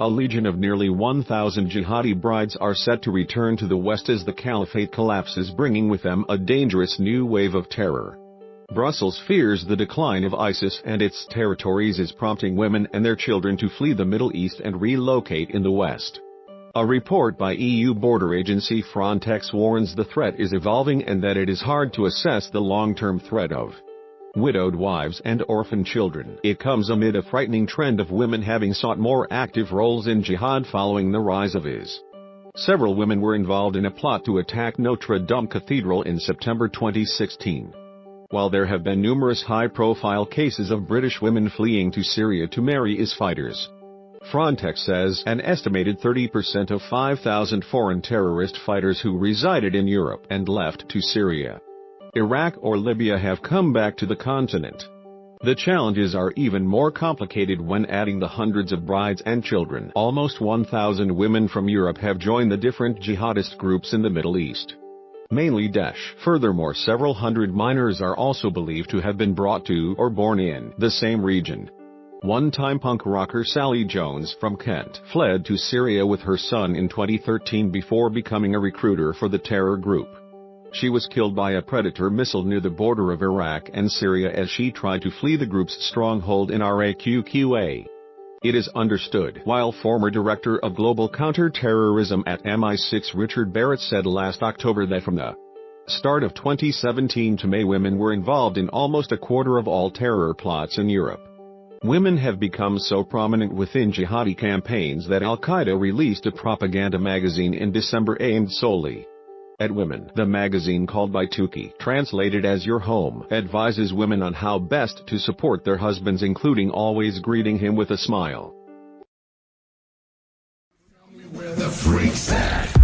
A legion of nearly 1,000 jihadi brides are set to return to the West as the caliphate collapses, bringing with them a dangerous new wave of terror. Brussels fears the decline of ISIS and its territories is prompting women and their children to flee the Middle East and relocate in the West. A report by EU border agency Frontex warns the threat is evolving and that it is hard to assess the long-term threat of widowed wives and orphan children. It comes amid a frightening trend of women having sought more active roles in jihad following the rise of IS. Several women were involved in a plot to attack Notre Dame Cathedral in September 2016. While there have been numerous high-profile cases of British women fleeing to Syria to marry IS fighters, Frontex says an estimated 30% of 5,000 foreign terrorist fighters who resided in Europe and left to Syria, Iraq or Libya have come back to the continent. The challenges are even more complicated when adding the hundreds of brides and children. Almost 1,000 women from Europe have joined the different jihadist groups in the Middle East, mainly Daesh. Furthermore, several hundred minors are also believed to have been brought to or born in the same region. One-time punk rocker Sally Jones from Kent fled to Syria with her son in 2013 before becoming a recruiter for the terror group. She was killed by a Predator missile near the border of Iraq and Syria as she tried to flee the group's stronghold in Raqqa. It is understood, while former director of global counter-terrorism at MI6 Richard Barrett said last October that from the start of 2017 to May, women were involved in almost a quarter of all terror plots in Europe. Women have become so prominent within jihadi campaigns that Al-Qaeda released a propaganda magazine in December aimed solely at women. The magazine, called by Tuki, translated as Your Home, advises women on how best to support their husbands, including always greeting him with a smile. Tell me where the freak's at.